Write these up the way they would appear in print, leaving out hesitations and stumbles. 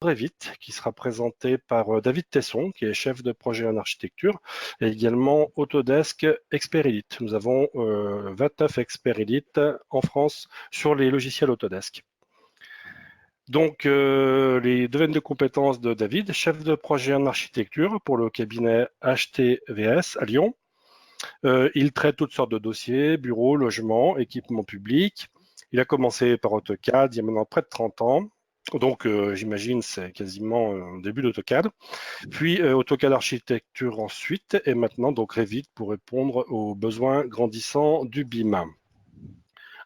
Revit, qui sera présenté par David Tesson, qui est chef de projet en architecture, et également Autodesk Experidit. Nous avons 29 Experidit en France sur les logiciels Autodesk. Donc, les domaines de compétences de David, chef de projet en architecture pour le cabinet HTVS à Lyon. Il traite toutes sortes de dossiers, bureaux, logements, équipements publics. Il a commencé par AutoCAD il y a maintenant près de 30 ans. Donc, j'imagine, c'est quasiment un début d'AutoCAD. Puis, AutoCAD Architecture ensuite, et maintenant, donc Revit pour répondre aux besoins grandissants du BIM.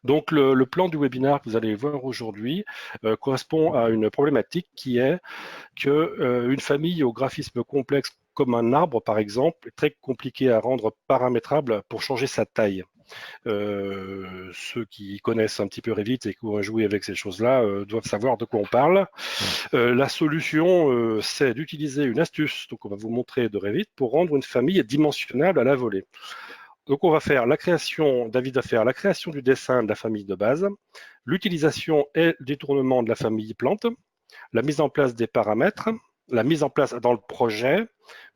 Donc, le plan du webinaire que vous allez voir aujourd'hui correspond à une problématique qui est qu'une famille au graphisme complexe comme un arbre, par exemple, est très compliqué à rendre paramétrable pour changer sa taille. Ceux qui connaissent un petit peu Revit et qui ont joué avec ces choses-là doivent savoir de quoi on parle. La solution, c'est d'utiliser une astuce, donc on va vous montrer de Revit, pour rendre une famille dimensionnable à la volée. Donc on va faire la création, David va faire la création du dessin de la famille de base, l'utilisation et le détournement de la famille plante, la mise en place des paramètres, la mise en place dans le projet,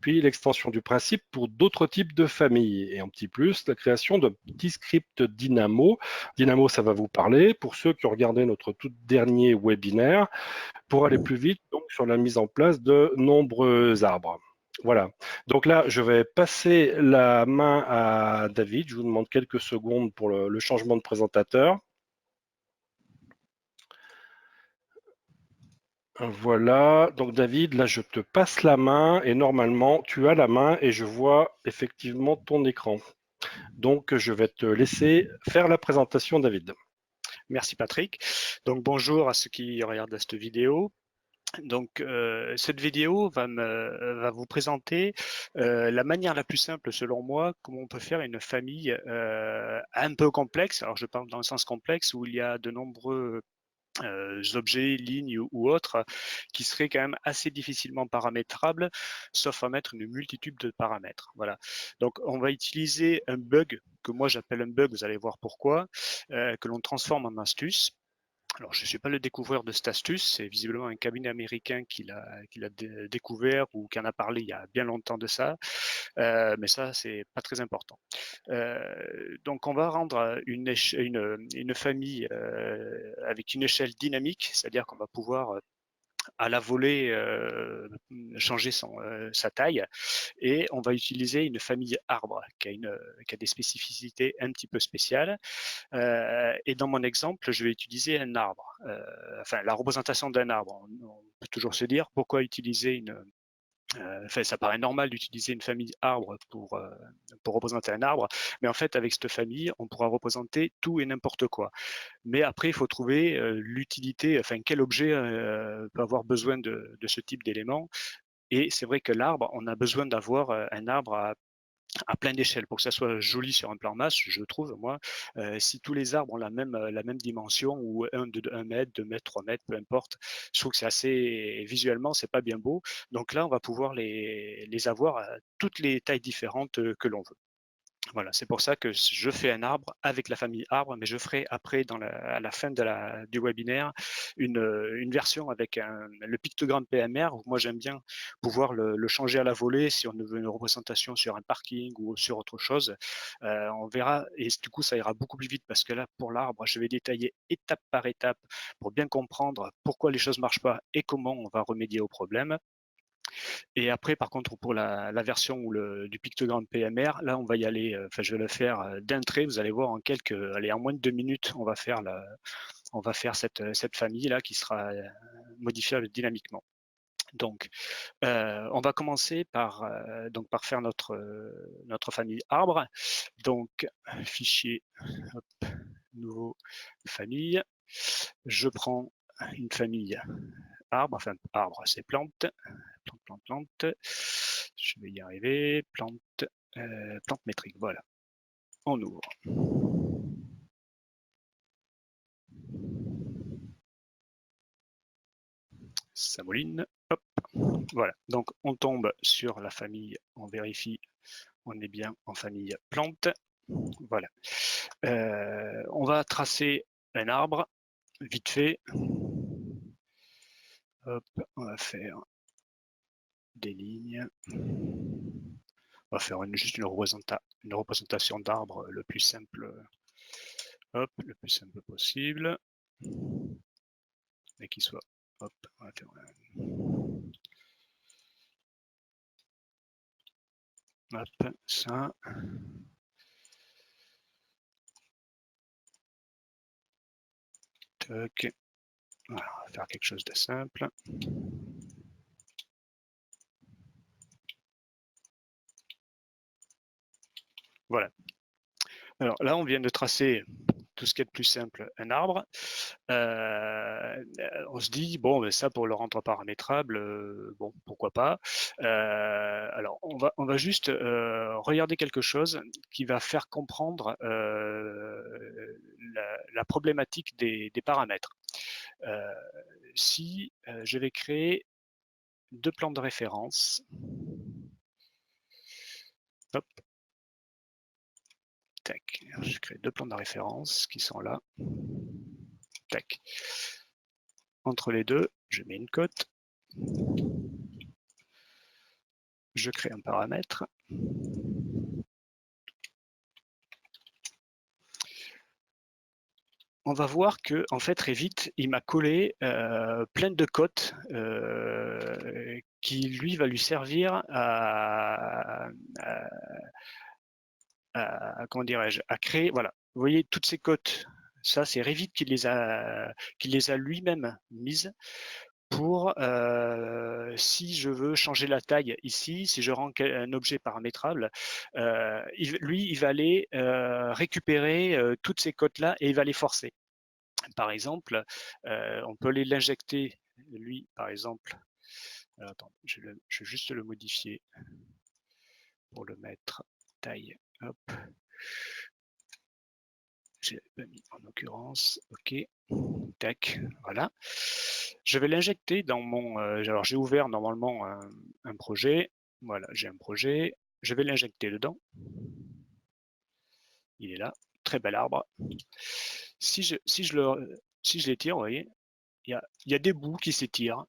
puis l'extension du principe pour d'autres types de familles. Et en petit plus, la création de petits scripts Dynamo. Dynamo, ça va vous parler. Pour ceux qui ont regardé notre tout dernier webinaire, pour aller plus vite donc, sur la mise en place de nombreux arbres. Voilà. Donc là, je vais passer la main à David. Je vous demande quelques secondes pour le changement de présentateur. Voilà, donc David, là je te passe la main et normalement tu as la main et je vois effectivement ton écran. Donc je vais te laisser faire la présentation, David. Merci Patrick. Donc bonjour à ceux qui regardent cette vidéo. Donc cette vidéo va vous présenter la manière la plus simple selon moi comment on peut faire une famille un peu complexe. Alors je parle dans le sens complexe où il y a de nombreux objets, lignes ou autres qui seraient quand même assez difficilement paramétrables, sauf à mettre une multitude de paramètres. Voilà. Donc on va utiliser un bug que moi j'appelle un bug, vous allez voir pourquoi, que l'on transforme en astuce. Alors, je ne suis pas le découvreur de cette astuce, c'est visiblement un cabinet américain qui l'a découvert ou qui en a parlé il y a bien longtemps de ça, mais ça, c'est pas très important. Donc, on va rendre une famille avec une échelle dynamique, c'est-à-dire qu'on va pouvoir à la volée changer sa taille et on va utiliser une famille arbre qui a des spécificités un petit peu spéciales. Et dans mon exemple, je vais utiliser un arbre, enfin la représentation d'un arbre. On peut toujours se dire pourquoi utiliser enfin, ça paraît normal d'utiliser une famille arbre pour représenter un arbre, mais en fait, avec cette famille, on pourra représenter tout et n'importe quoi. Mais après, il faut trouver l'utilité, enfin, quel objet peut avoir besoin de ce type d'éléments. Et c'est vrai que l'arbre, on a besoin d'avoir un arbre à plein d'échelles pour que ça soit joli sur un plan masse, je trouve, moi. Si tous les arbres ont la même dimension, ou 1 mètre, 2 mètres, 3 mètres, peu importe, je trouve que c'est assez, visuellement, c'est pas bien beau. Donc là, on va pouvoir les avoir à toutes les tailles différentes que l'on veut. Voilà, c'est pour ça que je fais un arbre avec la famille arbre, mais je ferai après, à la fin du webinaire, une version avec le pictogramme PMR. Moi, j'aime bien pouvoir le changer à la volée si on veut une représentation sur un parking ou sur autre chose. On verra, et du coup, ça ira beaucoup plus vite parce que là, pour l'arbre, je vais détailler étape par étape pour bien comprendre pourquoi les choses ne marchent pas et comment on va remédier au problème. Et après, par contre, pour la version du pictogramme PMR, là, on va y aller, enfin, je vais le faire d'un trait. Vous allez voir en moins de 2 minutes, on va faire cette famille-là qui sera modifiable dynamiquement. Donc, on va commencer par faire notre famille arbre. Donc, fichier, hop, nouveau, famille. Je prends une famille arbre, enfin arbre, c'est plante, plante. Je vais y arriver, plante métrique, voilà. On ouvre. Ça mouline, hop, voilà. Donc on tombe sur la famille, on vérifie, on est bien en famille plante, voilà. On va tracer un arbre, vite fait. Hop, on va faire des lignes. On va faire juste une représentation d'arbre le plus simple, hop, le plus simple possible, et qui soit, hop, on va faire hop, ça. Tac. Voilà, on va faire quelque chose de simple. Voilà. Alors là, on vient de tracer tout ce qui est de plus simple, un arbre. On se dit, bon, ben ça, pour le rendre paramétrable, bon, pourquoi pas. Alors, on va juste regarder quelque chose qui va faire comprendre la problématique des paramètres. Si je vais créer deux plans de référence, hop, tac, je crée deux plans de référence qui sont là, tac. Entre les deux, je mets une cote, je crée un paramètre. On va voir que en fait Revit il m'a collé plein de cotes qui lui va lui servir à comment dirais-je, à créer, voilà, vous voyez toutes ces cotes, ça c'est Revit qui les a lui-même mises pour si je veux changer la taille ici, si je rends un objet paramétrable, lui il va aller récupérer toutes ces cotes là et il va les forcer. Par exemple, on peut aller l'injecter, lui, par exemple. Alors, attends, je vais juste le modifier pour le mettre taille. Hop. Je l'ai pas mis en l'occurrence. OK. Tac. Voilà. Je vais l'injecter dans mon. Alors, j'ai ouvert normalement un projet. Voilà, j'ai un projet. Je vais l'injecter dedans. Il est là. Très bel arbre. Si je l'étire, vous voyez, il y a des bouts qui s'étirent,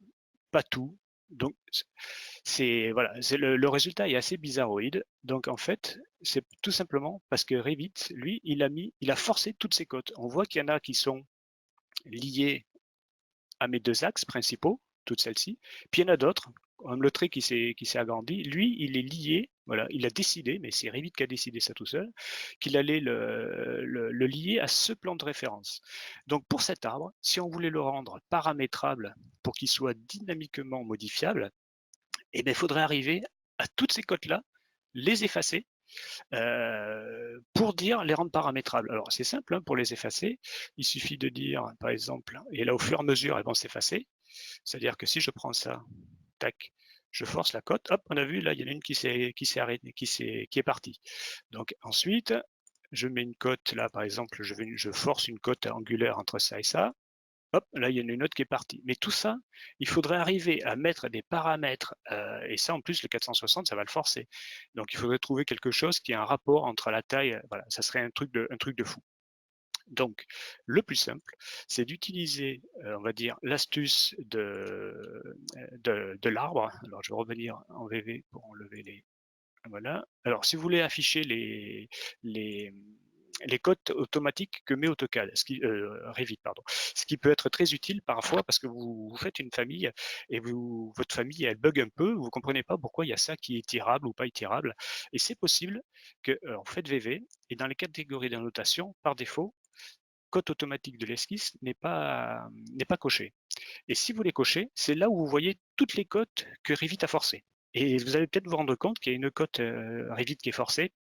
pas tout. Donc, voilà, le résultat est assez bizarroïde. Donc, en fait, c'est tout simplement parce que Revit, lui, il a forcé toutes ces cotes. On voit qu'il y en a qui sont liées à mes deux axes principaux, toutes celles-ci. Puis il y en a d'autres, comme le trait qui s'est agrandi, lui, il est lié, voilà, il a décidé, mais c'est Revit qui a décidé ça tout seul, qu'il allait le lier à ce plan de référence. Donc pour cet arbre, si on voulait le rendre paramétrable pour qu'il soit dynamiquement modifiable, eh bien, il faudrait arriver à toutes ces cotes-là, les effacer, pour dire les rendre paramétrables. Alors c'est simple, hein, pour les effacer, il suffit de dire, par exemple, et là au fur et à mesure, elles vont s'effacer, c'est-à-dire que si je prends ça, tac, je force la cote, hop, on a vu, là, il y en a une qui est partie. Donc ensuite, je mets une cote, là, par exemple, je force une cote angulaire entre ça et ça, hop, là, il y en a une autre qui est partie. Mais tout ça, il faudrait arriver à mettre des paramètres, et ça, en plus, le 460, ça va le forcer. Donc, il faudrait trouver quelque chose qui a un rapport entre la taille, voilà, ça serait un truc de fou. Donc, le plus simple, c'est d'utiliser, on va dire, l'astuce de l'arbre. Alors, je vais revenir en VV pour enlever les... Voilà. Alors, si vous voulez afficher les, les codes automatiques que met AutoCAD, Revit, pardon. Ce qui peut être très utile parfois parce que vous faites une famille et votre famille, elle bug un peu, vous ne comprenez pas pourquoi il y a ça qui est tirable ou pas tirable. Et c'est possible que, en fait, VV, et dans les catégories d'annotation, par défaut, code automatique de l'esquisse n'est pas coché. Et si vous les cochez, c'est là où vous voyez toutes les cotes que Revit a forcées. Et vous allez peut-être vous rendre compte qu'il y a une cote Revit qui est forcée,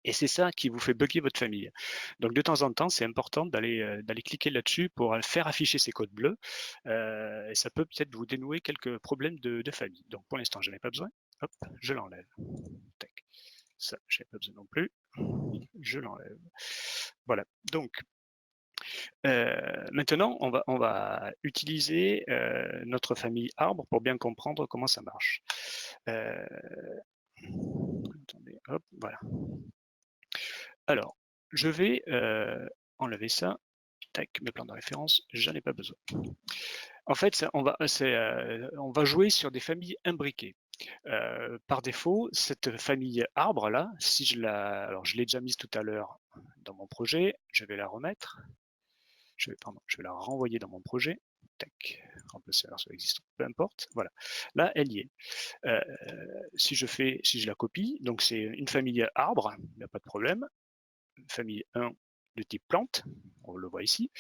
et c'est ça qui vous fait bugger votre famille. Donc de temps en temps, c'est important d'aller cliquer là-dessus pour faire afficher ces codes bleus. Et ça peut peut-être vous dénouer quelques problèmes de famille. Donc pour l'instant, je n'en ai pas besoin. Hop, je l'enlève. Ça, je n'ai pas besoin non plus. Je l'enlève. Voilà. Donc maintenant, on va utiliser notre famille arbre pour bien comprendre comment ça marche. Attendez, hop, voilà. Alors, je vais enlever ça. Tac, mes plans de référence, j'en ai pas besoin. En fait, on va jouer sur des familles imbriquées. Par défaut, cette famille arbre là, si alors je l'ai déjà mise tout à l'heure dans mon projet, je vais la remettre. Je vais la renvoyer dans mon projet. Tac, remplacer la version existante, peu importe. Voilà, là elle y est. Si je la copie, donc c'est une famille arbre, il n'y a pas de problème. Famille 1 de type plante, on le voit ici.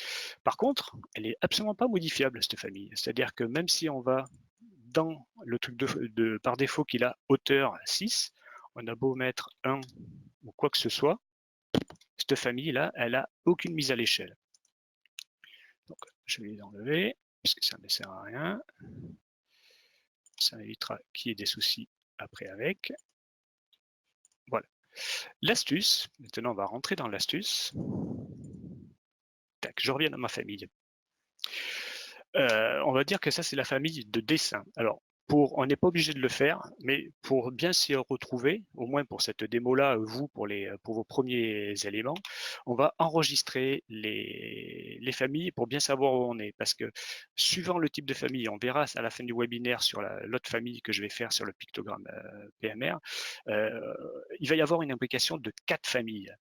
Par contre, elle est absolument pas modifiable cette famille. C'est-à-dire que même si on va dans le truc par défaut qu'il a hauteur 6, on a beau mettre 1 ou quoi que ce soit, cette famille-là, elle a aucune mise à l'échelle. Donc, je vais les enlever, parce que ça ne me sert à rien. Ça m'évitera qu'il y ait des soucis après avec. Voilà. L'astuce, maintenant on va rentrer dans l'astuce. Tac, je reviens dans ma famille. On va dire que ça, c'est la famille de dessin. Alors, on n'est pas obligé de le faire, mais pour bien s'y retrouver, au moins pour cette démo-là, vous, pour vos premiers éléments, on va enregistrer les familles pour bien savoir où on est. Parce que suivant le type de famille, on verra à la fin du webinaire sur l'autre famille que je vais faire sur le pictogramme PMR, il va y avoir une imbrication de 4 familles.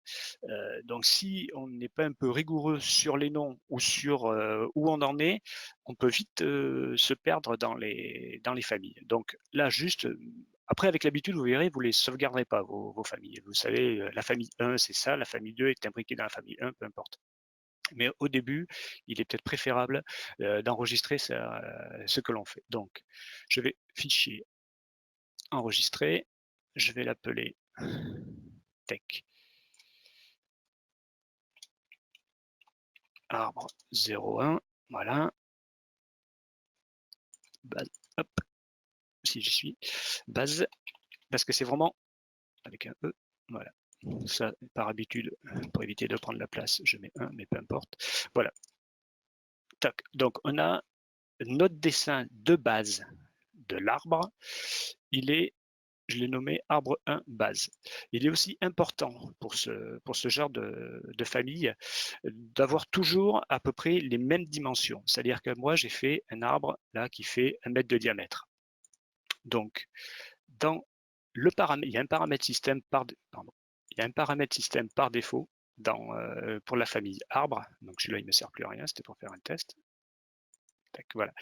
Donc, si on n'est pas un peu rigoureux sur les noms ou sur où on en est, on peut vite se perdre dans les familles. Donc là, juste, après avec l'habitude, vous verrez, vous ne les sauvegarderez pas, vos familles. Vous savez, la famille 1, c'est ça, la famille 2 est imbriquée dans la famille 1, peu importe. Mais au début, il est peut-être préférable d'enregistrer ce que l'on fait. Donc, je vais fichier, enregistrer, je vais l'appeler tech arbre 01, voilà. Base, hop, si j'y suis, base, parce que c'est vraiment avec un E, voilà. Ça, par habitude, pour éviter de prendre la place, je mets 1, mais peu importe. Voilà. Tac. Donc, on a notre dessin de base de l'arbre. Je l'ai nommé arbre 1 base. Il est aussi important pour ce genre de famille d'avoir toujours à peu près les mêmes dimensions. C'est-à-dire que moi, j'ai fait un arbre là qui fait 1 mètre de diamètre. Donc, dans le paramètre, il y a un paramètre système par défaut pour la famille arbre. Donc celui-là, il ne me sert plus à rien, c'était pour faire un test. Tac, voilà.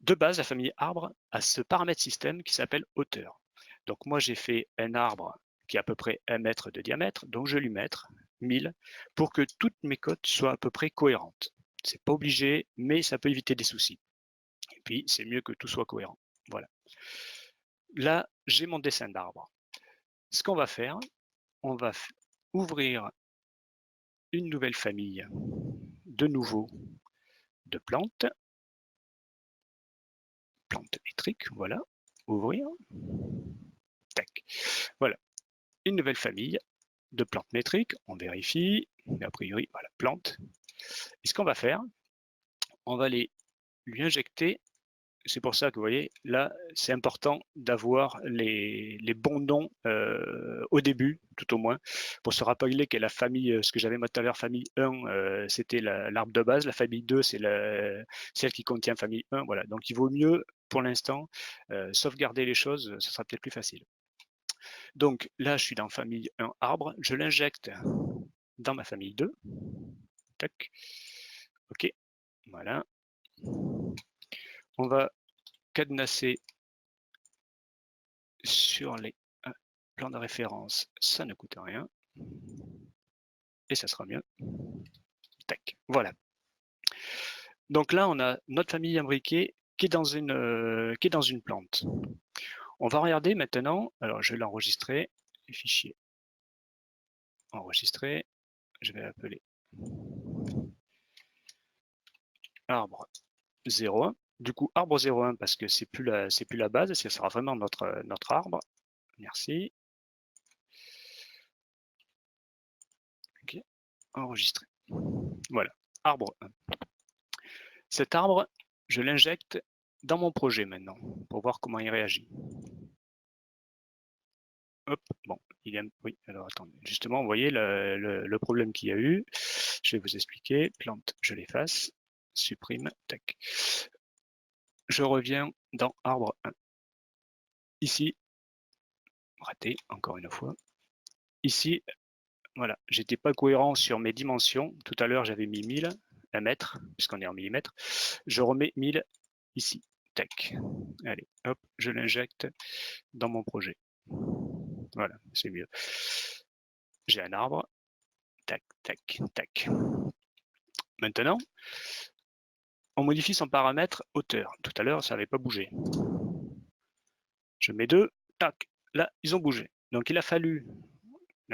De base, la famille arbre a ce paramètre système qui s'appelle hauteur. Donc moi, j'ai fait un arbre qui est à peu près 1 mètre de diamètre, donc je vais lui mettre 1000 pour que toutes mes cotes soient à peu près cohérentes. C'est pas obligé, mais ça peut éviter des soucis. Et puis, c'est mieux que tout soit cohérent. Voilà. Là, j'ai mon dessin d'arbre. Ce qu'on va faire, on va ouvrir une nouvelle famille de nouveau de plantes métriques, voilà, ouvrir, tac, voilà, une nouvelle famille de plantes métriques, on vérifie, mais a priori, voilà, plantes. Et ce qu'on va faire, on va lui injecter. C'est pour ça que vous voyez, là, c'est important d'avoir les bons noms au début, tout au moins, pour se rappeler que la famille, ce que j'avais moi tout à l'heure, famille 1, c'était l'arbre de base, la famille 2, c'est celle qui contient famille 1. Voilà. Donc, il vaut mieux, pour l'instant, sauvegarder les choses, ce sera peut-être plus facile. Donc, là, je suis dans famille 1 arbre, je l'injecte dans ma famille 2. Tac. OK. Voilà. On va cadenasser sur les plans de référence, ça ne coûte rien. Et ça sera mieux. Tac, voilà. Donc là, on a notre famille imbriquée qui est dans une plante. On va regarder maintenant, alors je vais l'enregistrer, fichier enregistrer, je vais l'appeler arbre 01. Du coup, arbre 01 parce que c'est plus la base, ce sera vraiment notre arbre. Merci. Ok, enregistrer. Voilà, arbre 1. Cet arbre, je l'injecte dans mon projet maintenant pour voir comment il réagit. Hop, bon, oui, alors attendez, justement, vous voyez le problème qu'il y a eu. Je vais vous expliquer. Plante, je l'efface, supprime, tac. je reviens dans arbre 1. Ici, raté, encore une fois. Ici, voilà, j'étais pas cohérent sur mes dimensions. Tout à l'heure, j'avais mis 1000, 1 mètre, puisqu'on est en millimètres. Je remets 1000 ici. Tac. Allez, hop, je l'injecte dans mon projet. Voilà, c'est mieux. J'ai un arbre. Tac, tac, tac. Maintenant, on modifie son paramètre hauteur. Tout à l'heure, ça n'avait pas bougé. Je mets 2, tac, là, ils ont bougé. Donc, il a fallu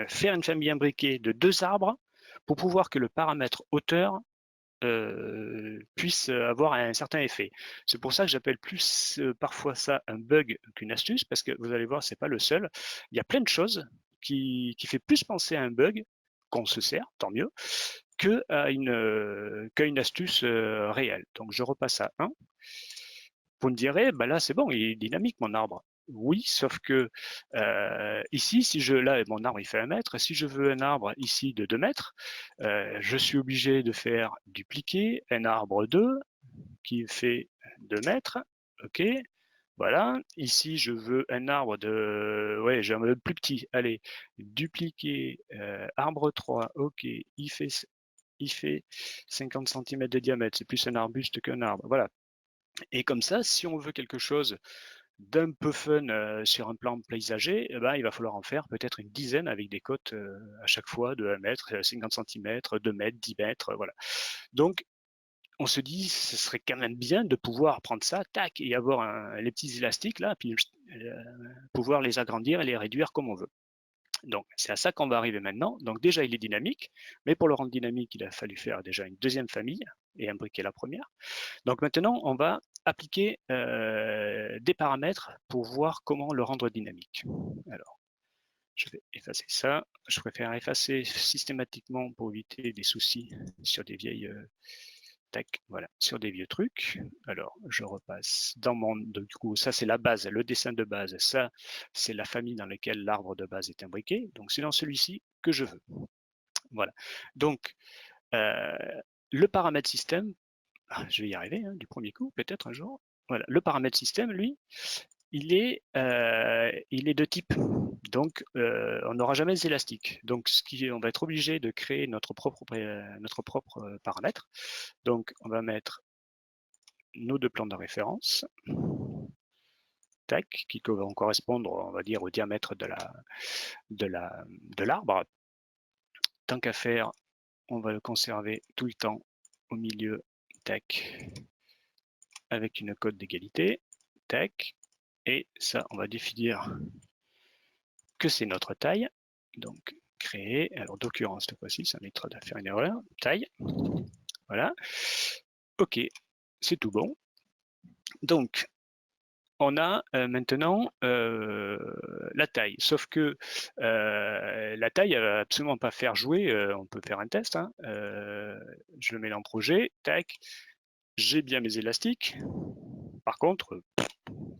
faire une famille imbriquée de 2 arbres pour pouvoir que le paramètre hauteur puisse avoir un certain effet. C'est pour ça que j'appelle plus parfois ça un bug qu'une astuce, parce que vous allez voir, c'est pas le seul. Il y a plein de choses qui fait plus penser à un bug qu'on se sert, tant mieux, qu'à une astuce réelle. Donc je repasse à 1. Vous me direz, bah là c'est bon, il est dynamique mon arbre. Oui, sauf que ici, là mon arbre il fait 1 mètre, si je veux un arbre ici de 2 mètres, je suis obligé de faire dupliquer un arbre 2 qui fait 2 mètres, ok, voilà. Ici je veux un arbre ouais, j'ai un plus petit, allez, dupliquer arbre 3, ok, il fait 50 cm de diamètre, c'est plus un arbuste qu'un arbre, voilà. Et comme ça, si on veut quelque chose d'un peu fun sur un plan paysager, eh ben, il va falloir en faire peut-être une dizaine avec des cotes à chaque fois de 1 mètre, 50 cm, 2 mètres, 10 mètres, voilà. Donc, on se dit, ce serait quand même bien de pouvoir prendre ça, tac, et avoir les petits élastiques là, puis pouvoir les agrandir et les réduire comme on veut. Donc, c'est à ça qu'on va arriver maintenant. Donc, déjà, il est dynamique, mais pour le rendre dynamique, il a fallu faire déjà une deuxième famille et imbriquer la première. Donc, maintenant, on va appliquer des paramètres pour voir comment le rendre dynamique. Alors, je vais effacer ça. Je préfère effacer systématiquement pour éviter des soucis sur des vieilles... tac, voilà, sur des vieux trucs. Alors, je repasse dans mon... Du coup, ça, c'est la base, le dessin de base. Ça, c'est la famille dans laquelle l'arbre de base est imbriqué. Donc, c'est dans celui-ci que je veux. Voilà. Donc, le paramètre système, je vais y arriver du premier coup, peut-être un jour. Voilà, le paramètre système, lui, il est de type. Donc, on n'aura jamais les élastiques. Donc, on va être obligé de créer notre propre paramètre. Donc, on va mettre nos 2 plans de référence, tac, qui vont correspondre, on va dire, au diamètre de l'arbre. Tant qu'à faire, on va le conserver tout le temps au milieu, tac, avec une cote d'égalité, tac, et ça, on va définir que c'est notre taille, donc créer, alors d'occurrence cette fois-ci, ça m'évitera de faire une erreur, taille, voilà, ok, c'est tout bon. Donc, on a maintenant la taille, sauf que la taille, elle va absolument pas faire jouer, on peut faire un test, hein, je le mets dans le projet, tac, j'ai bien mes élastiques, par contre,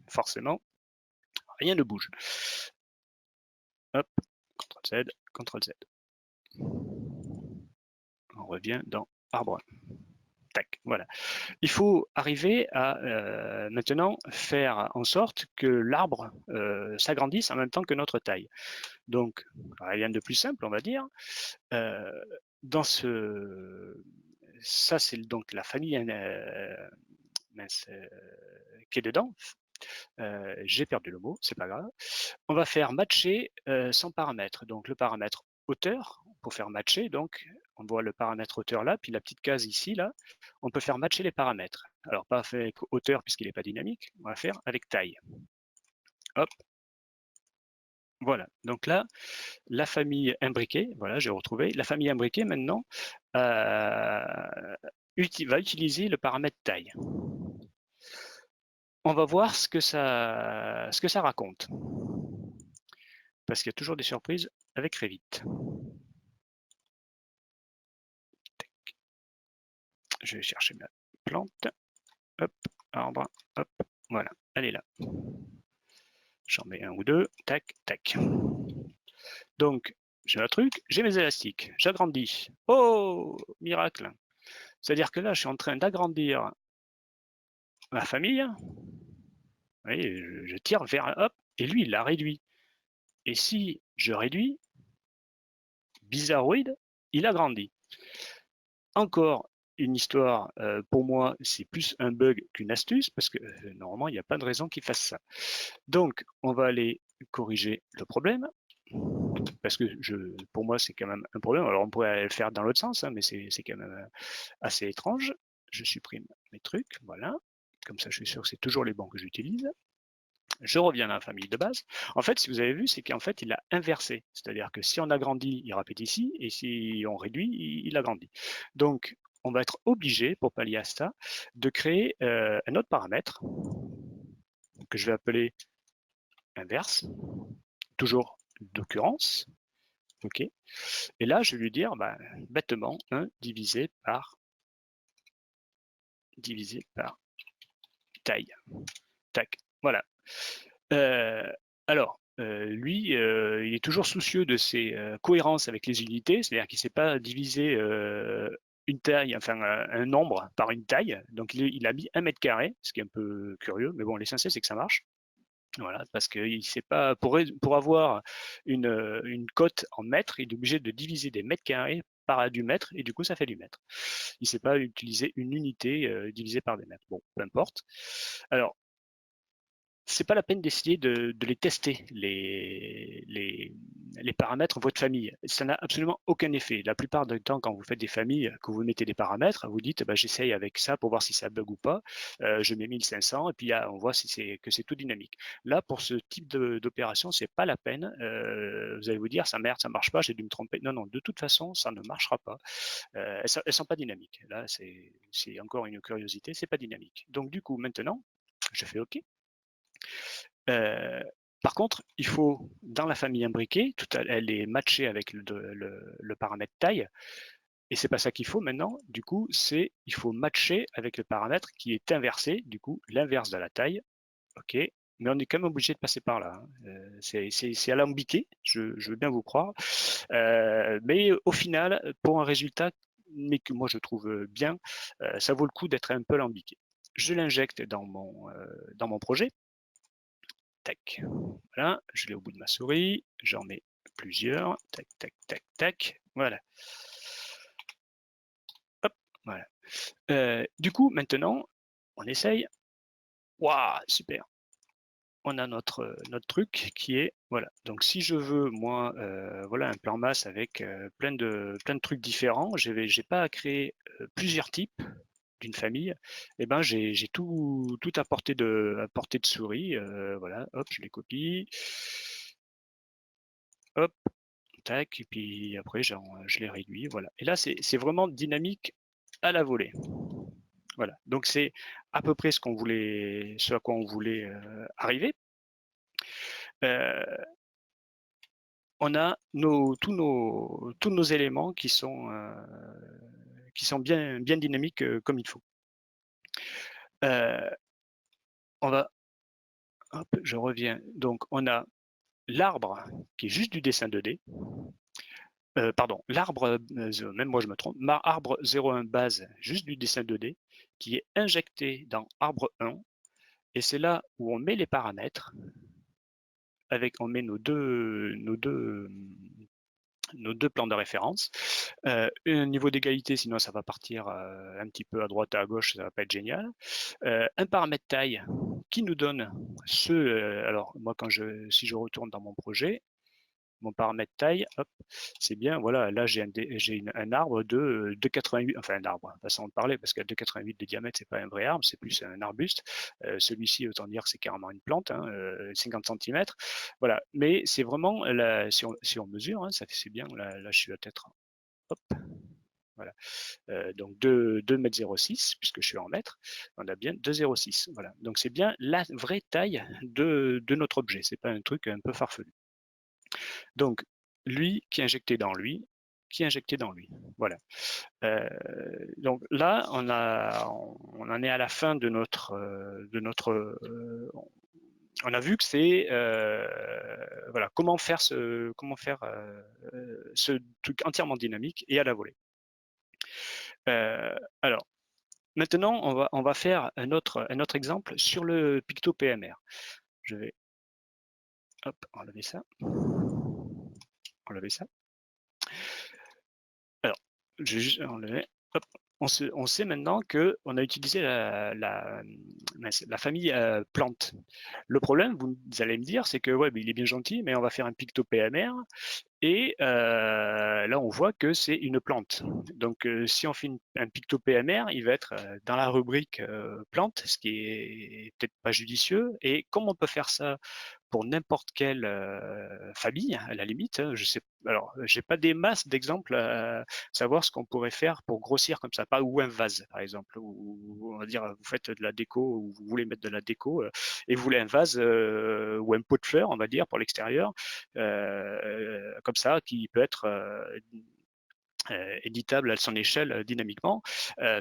forcément, rien ne bouge. Hop, CTRL Z, CTRL Z. On revient dans arbre. Tac, voilà. Il faut arriver à maintenant faire en sorte que l'arbre s'agrandisse en même temps que notre taille. Donc, rien de plus simple, on va dire. Dans ça, c'est donc la famille qui est dedans. J'ai perdu le mot, c'est pas grave. On va faire matcher son paramètre. Donc le paramètre hauteur, pour faire matcher, donc on voit le paramètre hauteur là, puis la petite case ici, là, on peut faire matcher les paramètres. Alors pas avec hauteur puisqu'il n'est pas dynamique, on va faire avec taille. Hop. Voilà, donc là, la famille imbriquée, voilà, j'ai retrouvé. La famille imbriquée maintenant va utiliser le paramètre taille. On va voir ce que ça raconte. Parce qu'il y a toujours des surprises avec Revit. Je vais chercher ma plante. Hop, arbre, hop, voilà, elle est là. J'en mets un ou deux, tac, tac. Donc, j'ai un truc, j'ai mes élastiques, j'agrandis. Oh, miracle! C'est-à-dire que là, je suis en train d'agrandir ma famille, vous voyez, je tire vers, hop, et lui, il l'a réduit. Et si je réduis, bizarroïde, il a grandi. Encore une histoire, pour moi, c'est plus un bug qu'une astuce, parce que normalement, il n'y a pas de raison qu'il fasse ça. Donc, on va aller corriger le problème, parce que pour moi, c'est quand même un problème. Alors, on pourrait le faire dans l'autre sens, hein, mais c'est quand même assez étrange. Je supprime mes trucs, voilà. Comme ça, je suis sûr que c'est toujours les bons que j'utilise. Je reviens à la famille de base. En fait, si vous avez vu, c'est qu'en fait, il a inversé. C'est-à-dire que si on agrandit, il répète ici, et si on réduit, il agrandit. Donc, on va être obligé, pour pallier à ça, de créer un autre paramètre que je vais appeler inverse, toujours d'occurrence. OK. Et là, je vais lui dire, bah, bêtement, 1 divisé par taille. Tac. Voilà. Alors, lui, il est toujours soucieux de ses cohérences avec les unités, c'est-à-dire qu'il ne sait pas diviser une taille, enfin un nombre par une taille. Donc il a mis 1 mètre carré, ce qui est un peu curieux, mais bon, l'essentiel c'est que ça marche. Voilà, parce qu'il sait pas, pour avoir une cote en mètres, il est obligé de diviser des mètres carrés par du mètre, et du coup ça fait du mètre. Il ne sait pas utiliser une unité divisée par des mètres. Bon, peu importe. Alors, c'est pas la peine d'essayer de les tester, les paramètres de votre famille. Ça n'a absolument aucun effet. La plupart du temps, quand vous faites des familles, que vous mettez des paramètres, vous dites bah, j'essaye avec ça pour voir si ça bug ou pas. Je mets 1500 et puis on voit si que c'est tout dynamique. Là, pour ce type d'opération, c'est pas la peine. Vous allez vous dire ça merde, ça marche pas, j'ai dû me tromper. Non, non, de toute façon, ça ne marchera pas. Elles sont pas dynamiques. Là, c'est encore une curiosité, c'est pas dynamique. Donc du coup, maintenant, je fais OK. Par contre, il faut, dans la famille imbriquée, elle est matchée avec le paramètre taille, et c'est pas ça qu'il faut maintenant. Du coup, il faut matcher avec le paramètre qui est inversé, du coup, l'inverse de la taille. OK, mais on est quand même obligé de passer par là, hein. C'est alambiqué, je veux bien vous croire. Mais au final, pour un résultat, mais que moi je trouve bien, ça vaut le coup d'être un peu alambiqué. Je l'injecte dans mon projet. Tac. Voilà, je l'ai au bout de ma souris, j'en mets plusieurs. Tac, tac, tac, tac. Voilà. Hop, voilà. Du coup, maintenant, on essaye. Waouh, super. On a notre truc qui est, voilà. Donc, si je veux, moi, voilà, un plan masse avec plein de trucs différents, je n'ai pas à créer plusieurs types d'une famille. Et ben, j'ai tout à portée de souris. Voilà, hop, je les copie. Hop, tac, et puis après, je les réduis, voilà. Et là, c'est vraiment dynamique à la volée. Voilà, donc c'est à peu près ce à quoi on voulait arriver. On a tous nos éléments qui sont bien dynamiques comme il faut. On va, hop, je reviens. Donc, on a l'arbre qui est juste du dessin 2D. Pardon, l'arbre, même moi je me trompe, arbre 01 base, juste du dessin 2D, qui est injecté dans arbre 1, et c'est là où on met les paramètres, on met nos deux plans de référence. Un niveau d'égalité, sinon ça va partir un petit peu à droite à gauche, ça va pas être génial. Un paramètre taille qui nous donne alors moi si je retourne dans mon projet, mon paramètre taille, hop, c'est bien, voilà, là j'ai un arbre de 88, enfin un arbre, façon de parler, parce qu'à 2,88 de diamètre, c'est pas un vrai arbre, c'est plus un arbuste. Celui-ci, autant dire que c'est carrément une plante, hein, 50 cm. Voilà, mais c'est vraiment, si on mesure, hein, c'est bien, là je suis peut-être, hop, voilà, donc 2,06 m, puisque je suis en mètres, on a bien 2,06, voilà. Donc c'est bien la vraie taille de notre objet, c'est pas un truc un peu farfelu. Donc, lui qui est injecté dans lui, qui est injecté dans lui. Voilà. Donc là, on en est à la fin de notre, on a vu que c'est voilà, comment faire ce truc entièrement dynamique et à la volée. Alors, Maintenant, on va faire un autre exemple sur le Picto PMR. Je vais hop, enlever ça. Enlever ça. Alors, je vais juste enlever. Hop. On sait maintenant qu'on a utilisé la famille plante. Le problème, vous allez me dire, c'est que ouais, il est bien gentil, mais on va faire un Picto PMR et là, on voit que c'est une plante. Donc, si on fait un Picto PMR, il va être dans la rubrique plante, ce qui est peut-être pas judicieux. Et comment on peut faire ça pour n'importe quelle famille, à la limite, hein, je sais. Alors, j'ai pas des masses d'exemples à savoir ce qu'on pourrait faire pour grossir comme ça, pas ou un vase, par exemple, ou on va dire vous faites de la déco ou vous voulez mettre de la déco et vous voulez un vase ou un pot de fleurs, on va dire, pour l'extérieur, comme ça, qui peut être éditable à son échelle dynamiquement,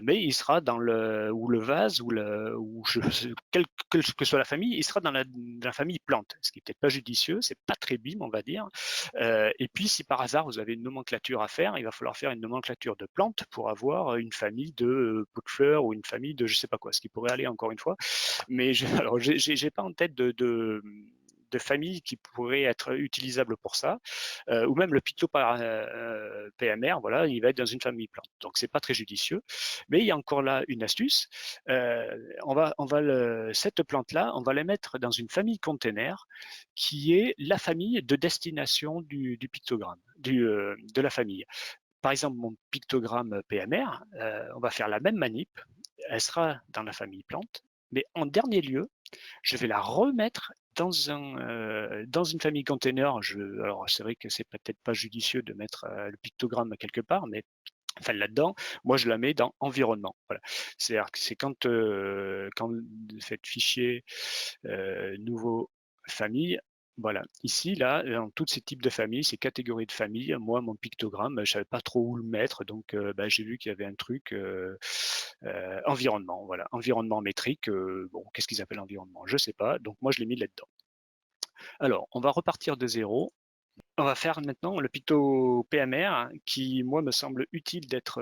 mais il sera dans le vase quelle que soit la famille, il sera dans la famille plante, ce qui n'est peut-être pas judicieux, c'est pas très bim, on va dire. Et puis, si par hasard vous avez une nomenclature à faire, il va falloir faire une nomenclature de plantes pour avoir une famille de pots de fleurs ou une famille de je sais pas quoi, ce qui pourrait aller encore une fois. Mais alors, j'ai pas en tête de famille qui pourrait être utilisable pour ça, ou même le Picto PMR, voilà, il va être dans une famille plante. Donc c'est pas très judicieux, mais il y a encore là une astuce. Cette plante-là, on va la mettre dans une famille container qui est la famille de destination du pictogramme, de la famille. Par exemple, mon pictogramme PMR, on va faire la même manip, elle sera dans la famille plante, mais en dernier lieu, je vais la remettre dans une famille container. Alors, c'est vrai que c'est peut-être pas judicieux de mettre le pictogramme quelque part, mais enfin là-dedans, moi je la mets dans environnement. Voilà. C'est-à-dire que c'est quand vous faites fichier nouveau famille, voilà. Ici, là, dans tous ces types de familles, ces catégories de familles, moi, mon pictogramme, je savais pas trop où le mettre, donc j'ai vu qu'il y avait un truc environnement, voilà, environnement métrique. Bon, qu'est-ce qu'ils appellent environnement? Je sais pas, donc moi je l'ai mis là-dedans. Alors, on va repartir de zéro. On va faire maintenant le picto PMR qui, moi, me semble utile d'être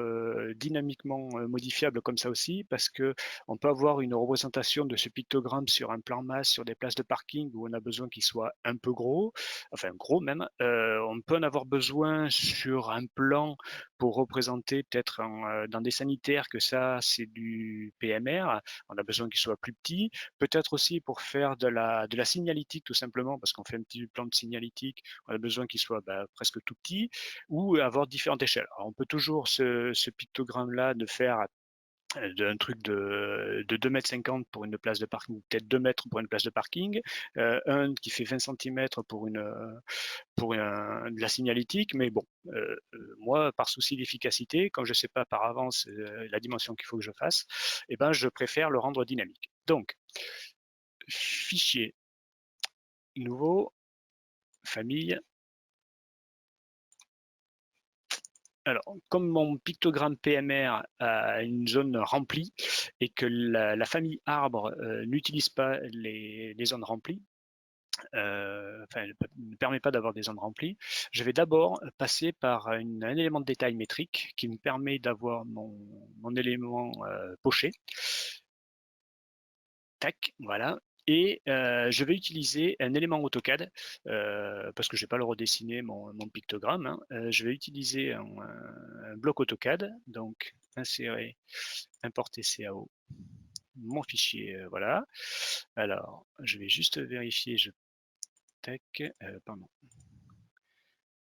dynamiquement modifiable comme ça aussi, parce que on peut avoir une représentation de ce pictogramme sur un plan masse, sur des places de parking où on a besoin qu'il soit un peu gros, enfin gros même. On peut en avoir besoin sur un plan pour représenter peut-être dans des sanitaires que ça, c'est du PMR. On a besoin qu'il soit plus petit. Peut-être aussi pour faire de la signalétique tout simplement, parce qu'on fait un petit plan de signalétique, on a besoin qu'il soit presque tout petit, ou avoir différentes échelles. Alors, on peut toujours ce pictogramme-là de faire d'un truc de 2,50 m pour une place de parking, peut-être 2 mètres pour une place de parking, un qui fait 20 cm de la signalétique, mais bon, moi, par souci d'efficacité, comme je ne sais pas par avance la dimension qu'il faut que je fasse, eh ben, je préfère le rendre dynamique. Donc, fichier, nouveau, famille. Alors, comme mon pictogramme PMR a une zone remplie et que la famille arbre n'utilise pas les zones remplies, enfin, ne permet pas d'avoir des zones remplies, je vais d'abord passer par un élément de détail métrique qui me permet d'avoir mon élément poché. Tac, voilà. Et je vais utiliser un élément AutoCAD, parce que je ne vais pas le redessiner mon pictogramme, hein. Je vais utiliser un bloc AutoCAD, donc insérer, importer CAO, mon fichier, voilà. Alors, je vais juste vérifier, tac, pardon,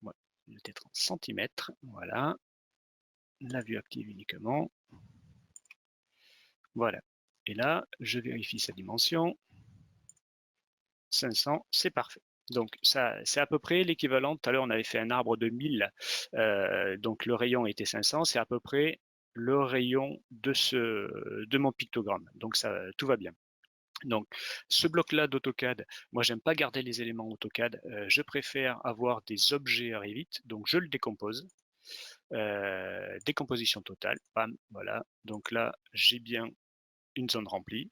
ouais, peut-être en centimètres, voilà. La vue active uniquement, voilà. Et là, je vérifie sa dimension. 500, c'est parfait. Donc, ça, c'est à peu près l'équivalent. Tout à l'heure, on avait fait un arbre de 1000, donc le rayon était 500, c'est à peu près le rayon de mon pictogramme. Donc, ça, tout va bien. Donc, ce bloc-là d'AutoCAD, moi, j'aime pas garder les éléments AutoCAD. Je préfère avoir des objets Revit, donc je le décompose. Décomposition totale, bam, voilà. Donc là, j'ai bien une zone remplie.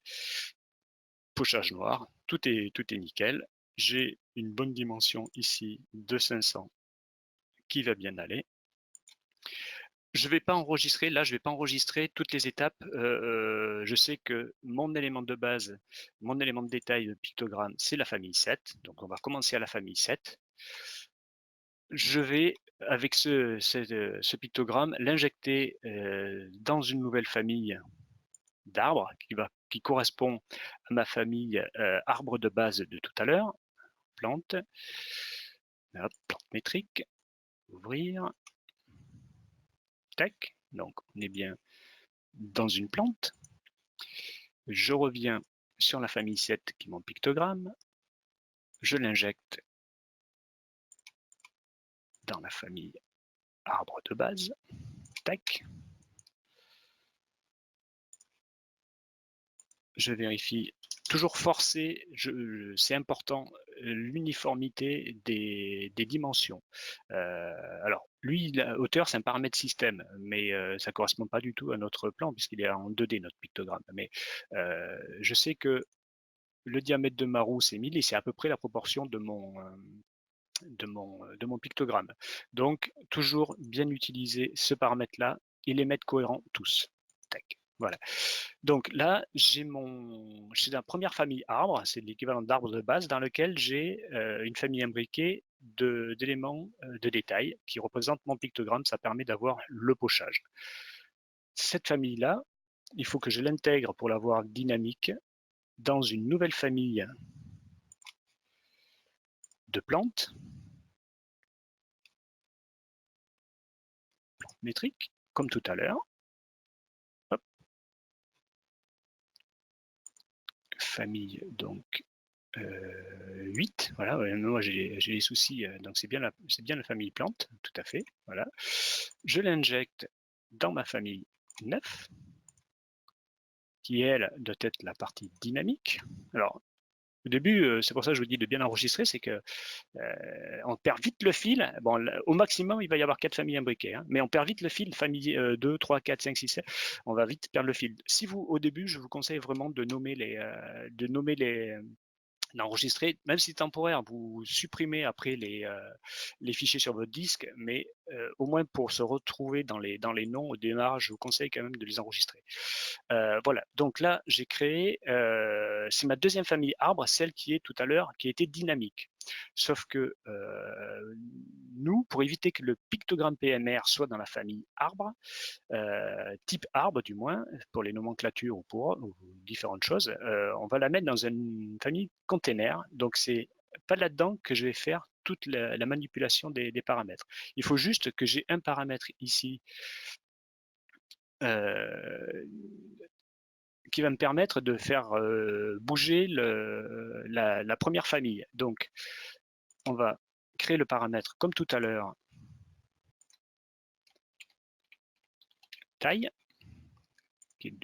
Pochage noir, tout est nickel. J'ai une bonne dimension ici de 500 qui va bien aller. Je vais pas enregistrer, là, je vais pas enregistrer toutes les étapes. Je sais que mon élément de base, mon élément de détail de pictogramme, c'est la famille 7. Donc, on va commencer à la famille 7. Je vais, avec ce pictogramme, l'injecter dans une nouvelle famille d'arbres qui correspond à ma famille arbre de base de tout à l'heure. Plante. Hop, plante métrique. Ouvrir. Tac. Donc, on est bien dans une plante. Je reviens sur la famille 7 qui est mon pictogramme. Je l'injecte dans la famille arbre de base. Tac. Je vérifie. Toujours forcer, c'est important, l'uniformité des dimensions. Alors, lui, la hauteur, c'est un paramètre système, mais ça ne correspond pas du tout à notre plan, puisqu'il est en 2D, notre pictogramme. Mais je sais que le diamètre de ma roue, c'est 1000 et c'est à peu près la proportion de mon pictogramme. Donc, toujours bien utiliser ce paramètre-là et les mettre cohérents tous. Tac. Voilà. Donc là, j'ai la première famille arbre, c'est l'équivalent d'arbre de base, dans lequel j'ai une famille imbriquée d'éléments de détail qui représentent mon pictogramme. Ça permet d'avoir le pochage. Cette famille-là, il faut que je l'intègre pour l'avoir dynamique dans une nouvelle famille de plantes métriques, comme tout à l'heure. Famille donc 8, voilà, moi j'ai les soucis, donc c'est bien la famille plante, tout à fait, voilà. Je l'injecte dans ma famille 9, qui elle doit être la partie dynamique. Alors au début, c'est pour ça que je vous dis de bien enregistrer, c'est que on perd vite le fil. Bon, au maximum, il va y avoir 4 familles imbriquées, hein, mais on perd vite le fil, famille 2, 3, 4, 5, 6, 7, on va vite perdre le fil. Si vous, au début, je vous conseille vraiment de nommer d'enregistrer, même si temporaire, vous supprimez après les fichiers sur votre disque, mais au moins pour se retrouver dans les noms au démarrage, je vous conseille quand même de les enregistrer. Voilà, donc là, j'ai créé, c'est ma deuxième famille arbre, celle qui est tout à l'heure, qui était dynamique. Sauf que nous, pour éviter que le pictogramme PMR soit dans la famille arbre, type arbre du moins, pour les nomenclatures ou différentes choses, on va la mettre dans une famille container. Donc c'est pas là-dedans que je vais faire toute la manipulation des paramètres. Il faut juste que j'ai un paramètre ici qui va me permettre de faire bouger la première famille. Donc on va créer le paramètre comme tout à l'heure, taille, qui est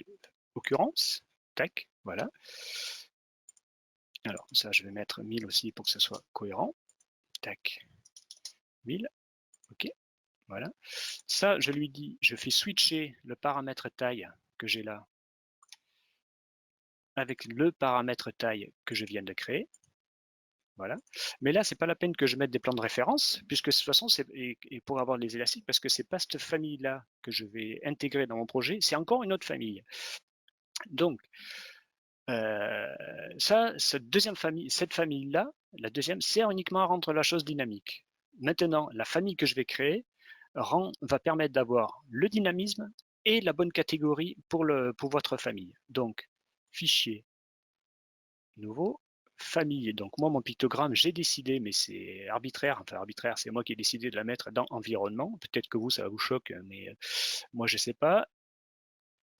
occurrence, tac, voilà. Alors ça, je vais mettre 1000 aussi pour que ce soit cohérent. Tac, 1000, ok, voilà. Ça, je lui dis, je fais switcher le paramètre taille que j'ai là avec le paramètre taille que je viens de créer. Voilà. Mais là, c'est pas la peine que je mette des plans de référence, puisque de toute façon, et pour avoir les élastiques, parce que c'est pas cette famille-là que je vais intégrer dans mon projet, c'est encore une autre famille. Donc, cette famille-là, la deuxième, sert uniquement à rendre la chose dynamique. Maintenant, la famille que je vais créer va permettre d'avoir le dynamisme et la bonne catégorie pour votre famille. Donc, fichier, nouveau, famille. Donc moi, mon pictogramme, j'ai décidé, mais c'est arbitraire, enfin arbitraire, c'est moi qui ai décidé de la mettre dans environnement. Peut-être que vous, ça vous choque, mais moi, je ne sais pas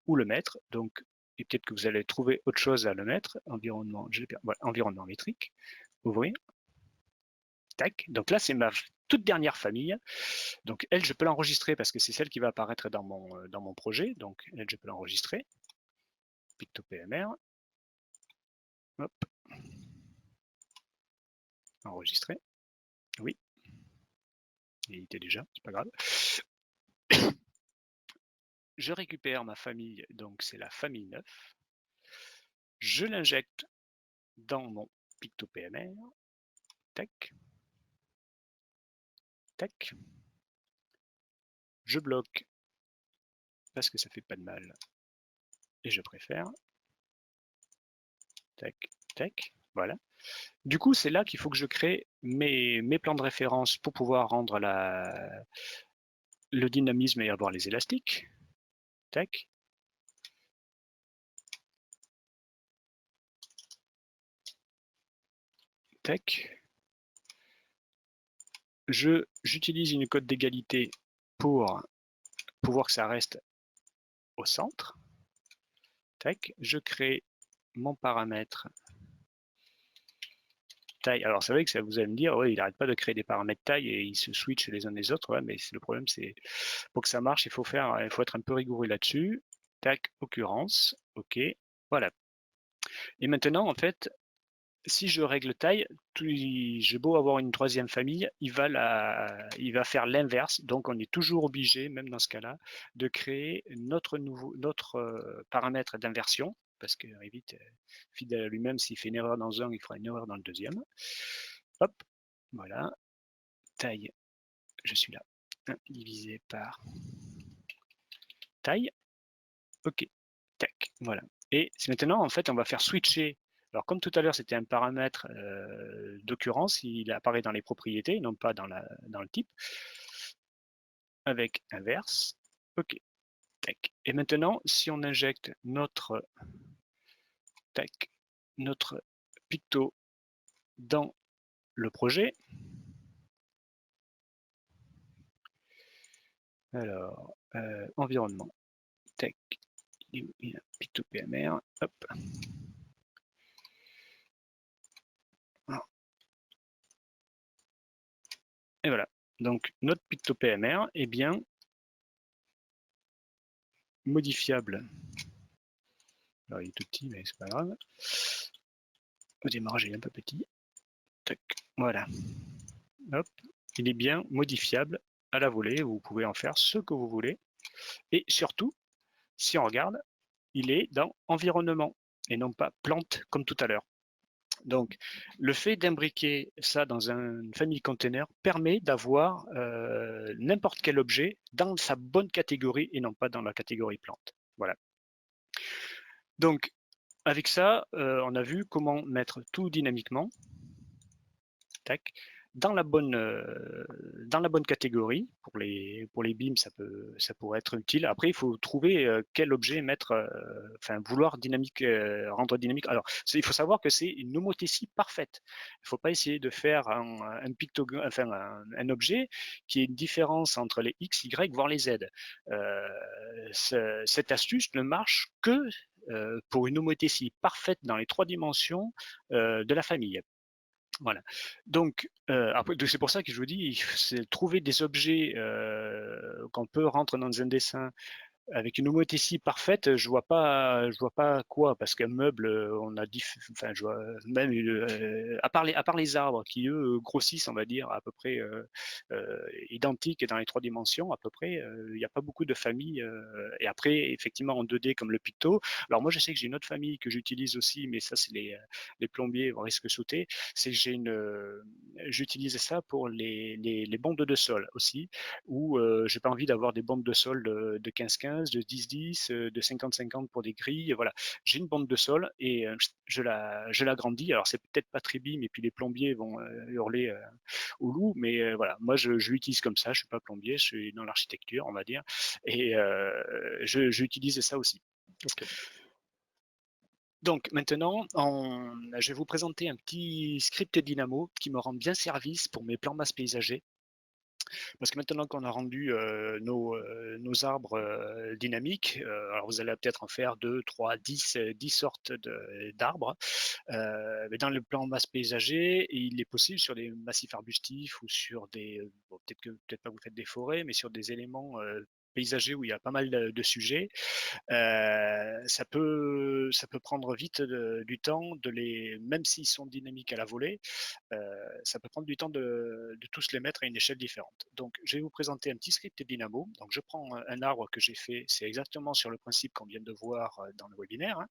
où le mettre. Donc, et peut-être que vous allez trouver autre chose à le mettre. Environnement, voilà, environnement métrique. Ouvrir. Tac. Donc là, c'est ma toute dernière famille. Donc elle, je peux l'enregistrer parce que c'est celle qui va apparaître dans mon projet. Donc elle, je peux l'enregistrer. PictoPMR. Hop. Enregistrer. Oui. Il était déjà, c'est pas grave. Je récupère ma famille, donc c'est la famille 9. Je l'injecte dans mon PictoPMR. Tac. Tac. Je bloque parce que ça fait pas de mal. Et je préfère. Tac, tac, voilà. Du coup, c'est là qu'il faut que je crée mes plans de référence pour pouvoir rendre le dynamisme et avoir les élastiques. Tac. Tac. J'utilise une cote d'égalité pour pouvoir que ça reste au centre. Tac. Je crée mon paramètre taille. Alors c'est vrai que ça, vous allez me dire, ouais, il n'arrête pas de créer des paramètres taille et ils se switchent les uns les autres. Ouais, mais le problème, c'est pour que ça marche, il faut être un peu rigoureux là-dessus. Tac, occurrence. OK. Voilà. Et maintenant, en fait, si je règle taille, j'ai beau avoir une troisième famille, il va faire l'inverse. Donc, on est toujours obligé, même dans ce cas-là, de créer notre paramètre d'inversion, parce que vite, fidèle à lui-même, s'il fait une erreur dans un, il fera une erreur dans le deuxième. Hop, voilà. Taille, je suis là. 1 divisé par taille. OK. Tac, voilà. Et maintenant, en fait, on va faire switcher. Alors, comme tout à l'heure, c'était un paramètre d'occurrence, il apparaît dans les propriétés, non pas dans le type, avec inverse. OK. Tac. Et maintenant, si on injecte notre picto dans le projet, alors, environnement, tac, il y a picto PMR, hop. Et voilà. Donc, notre picto PMR est bien modifiable. Alors, il est tout petit, mais c'est pas grave. Au démarrage, il est un peu petit. Tac, voilà. Hop. Il est bien modifiable à la volée. Vous pouvez en faire ce que vous voulez. Et surtout, si on regarde, il est dans environnement et non pas plante comme tout à l'heure. Donc, le fait d'imbriquer ça dans une famille container permet d'avoir n'importe quel objet dans sa bonne catégorie et non pas dans la catégorie plante. Voilà. Donc, avec ça, on a vu comment mettre tout dynamiquement. Tac. Dans la bonne catégorie. Pour les beams, ça pourrait être utile. Après, il faut trouver quel objet mettre, vouloir rendre dynamique. Alors, il faut savoir que c'est une homothétie parfaite. Il ne faut pas essayer de faire un pictogramme, un objet qui ait une différence entre les X, Y, voire les Z. Cette astuce ne marche que pour une homothétie parfaite dans les 3 dimensions de la famille. Voilà. Donc, après, c'est pour ça que je vous dis, c'est trouver des objets qu'on peut rentrer dans un dessin avec une homothétie parfaite, je vois pas quoi, parce qu'un meuble, on a je vois même à part les arbres qui eux grossissent, on va dire à peu près identiques dans les 3 dimensions à peu près. Il n'y a pas beaucoup de familles. Et après, effectivement, en 2D comme le picto. Alors moi, je sais que j'ai une autre famille que j'utilise aussi, mais ça c'est les plombiers vont risque sauter. C'est que j'utilise ça pour les bandes de sol aussi, où j'ai pas envie d'avoir des bandes de sol de 15-15, de 10-10, de 50-50 pour des grilles. Voilà, j'ai une bande de sol et je l'agrandis. Alors c'est peut-être pas très bim et puis les plombiers vont hurler au loup, mais voilà, moi je l'utilise comme ça. Je suis pas plombier, je suis dans l'architecture, on va dire, et j'utilise ça aussi. Okay. Donc maintenant, je vais vous présenter un petit script Dynamo qui me rend bien service pour mes plans masse paysagers. Parce que maintenant qu'on a rendu nos arbres dynamiques, alors vous allez peut-être en faire 2, 3, 10 sortes d'arbres. Mais dans le plan masse paysager, il est possible sur des massifs arbustifs ou sur peut-être pas vous faites des forêts, mais sur des éléments paysagers où il y a pas mal de sujets, ça peut prendre vite du temps même s'ils sont dynamiques à la volée, ça peut prendre du temps de tous les mettre à une échelle différente. Donc, je vais vous présenter un petit script Dynamo. Donc, je prends un arbre que j'ai fait, c'est exactement sur le principe qu'on vient de voir dans le webinaire. Hein.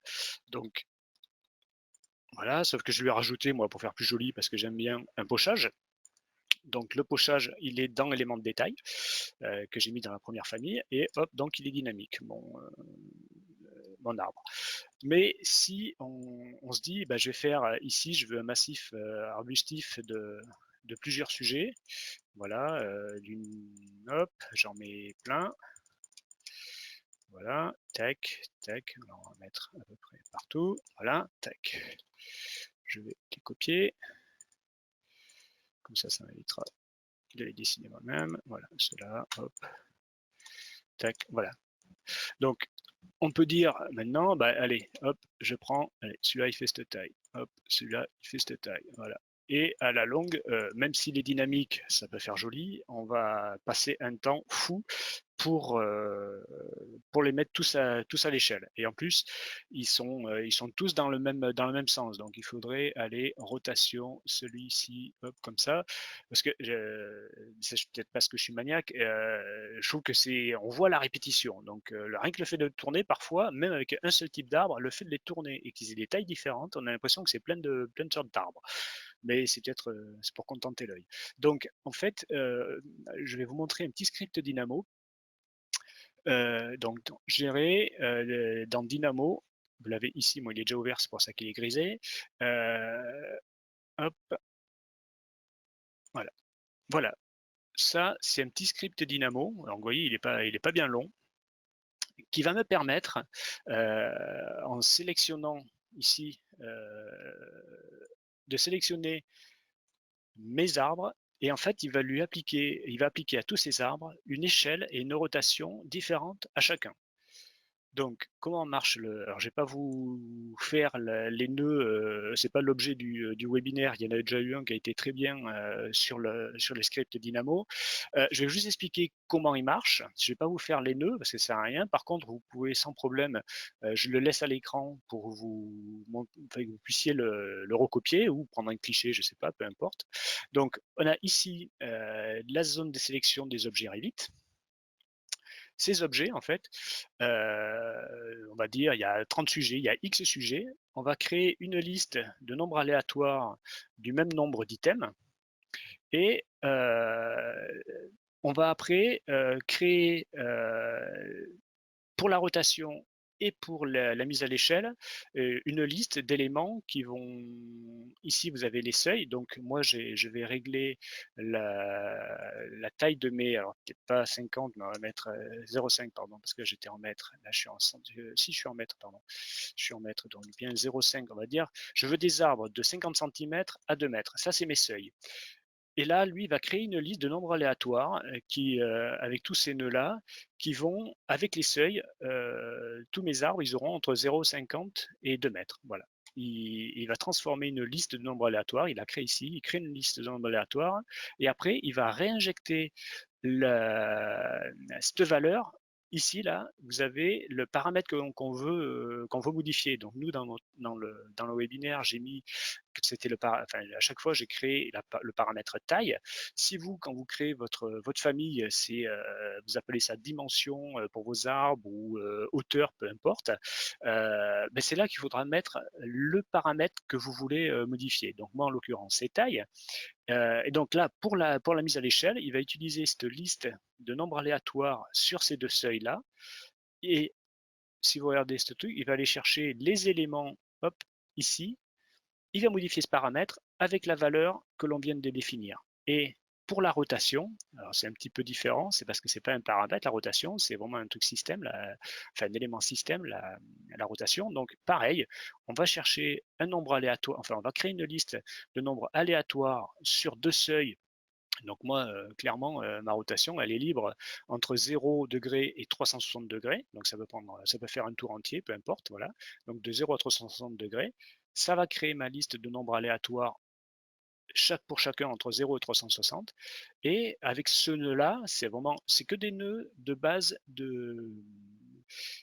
Donc, voilà, sauf que je lui ai rajouté, moi, pour faire plus joli, parce que j'aime bien un pochage. Donc le pochage, il est dans l'élément de détail que j'ai mis dans la première famille, et hop, donc il est dynamique, mon arbre. Mais si on se dit, bah, je vais faire ici, je veux un massif arbustif de plusieurs sujets, voilà, hop, j'en mets plein, voilà, tac, tac, alors on va mettre à peu près partout, voilà, tac. Je vais les copier, comme ça m'évitera de les dessiner moi-même, voilà, cela, hop, tac, voilà. Donc, on peut dire maintenant, bah, allez, hop, je prends, celui-là il fait cette taille, hop, celui-là il fait cette taille, voilà. Et à la longue, même s'il est dynamique, ça peut faire joli, on va passer un temps fou pour, euh, pour les mettre tous à l'échelle. Et en plus, ils sont tous dans le même sens. Donc, il faudrait aller rotation, celui-ci, hop, comme ça. Parce que c'est peut-être parce que je suis maniaque, je trouve que on voit la répétition. Donc, rien que le fait de tourner, parfois, même avec un seul type d'arbre, le fait de les tourner et qu'ils aient des tailles différentes, on a l'impression que c'est plein de sortes d'arbres. Mais c'est peut-être c'est pour contenter l'œil. Donc, en fait, je vais vous montrer un petit script Dynamo donc gérer, dans Dynamo, vous l'avez ici, moi il est déjà ouvert, c'est pour ça qu'il est grisé. Hop, voilà. Voilà, ça c'est un petit script Dynamo, alors vous voyez il est pas bien long, qui va me permettre, en sélectionnant ici, de sélectionner mes arbres, et en fait il va appliquer à tous ces arbres une échelle et une rotation différentes à chacun. Donc, comment marche alors, je vais pas vous faire les nœuds, c'est pas l'objet du webinaire. Il y en a déjà eu un qui a été très bien sur le script Dynamo. Je vais juste expliquer comment il marche. Je vais pas vous faire les nœuds parce que ça sert à rien. Par contre, vous pouvez sans problème, je le laisse à l'écran pour enfin, que vous puissiez le recopier ou prendre un cliché, je sais pas, peu importe. Donc, on a ici la zone de sélection des objets Revit. Ces objets, en fait, on va dire, il y a 30 sujets, il y a X sujets. On va créer une liste de nombres aléatoires du même nombre d'items et on va après créer pour la rotation et pour la mise à l'échelle, une liste d'éléments qui vont. Ici, vous avez les seuils. Donc, moi, je vais régler la taille de mes. Alors, peut-être pas 50, mais on va mettre 0,5, pardon, parce que j'étais en mètres. Là, je suis en. Si, je suis en mètres, pardon. Je suis en mètres, donc bien 0,5, on va dire. Je veux des arbres de 50 cm à 2 mètres. Ça, c'est mes seuils. Et là, lui, il va créer une liste de nombres aléatoires avec tous ces nœuds-là, qui vont, avec les seuils, tous mes arbres, ils auront entre 0,50 et 2 mètres. Voilà. Il va transformer une liste de nombres aléatoires, il a créé ici, il crée une liste de nombres aléatoires, et après, il va réinjecter cette valeur. Ici, là, vous avez le paramètre qu'on veut modifier. Donc, nous, dans le webinaire, j'ai mis que c'était enfin, à chaque fois, j'ai créé le paramètre taille. Si vous, quand vous créez votre famille, vous appelez ça dimension pour vos arbres ou hauteur, peu importe, ben c'est là qu'il faudra mettre le paramètre que vous voulez modifier. Donc, moi, en l'occurrence, c'est taille. Et donc là, pour la mise à l'échelle, il va utiliser cette liste de nombres aléatoires sur ces deux seuils-là. Et si vous regardez ce truc, il va aller chercher les éléments, hop, ici. Il va modifier ce paramètre avec la valeur que l'on vient de définir. Et pour la rotation, alors c'est un petit peu différent, c'est parce que c'est pas un paramètre, la rotation, c'est vraiment un truc système, enfin un élément système, la rotation. Donc pareil, on va chercher un nombre aléatoire, enfin on va créer une liste de nombres aléatoires sur deux seuils. Donc moi, clairement, ma rotation, elle est libre entre 0 degré et 360 degrés. Donc ça peut faire un tour entier, peu importe, voilà. Donc de 0 à 360 degrés, ça va créer ma liste de nombres aléatoires pour chacun entre 0 et 360. Et avec ce nœud-là, c'est que des nœuds de base de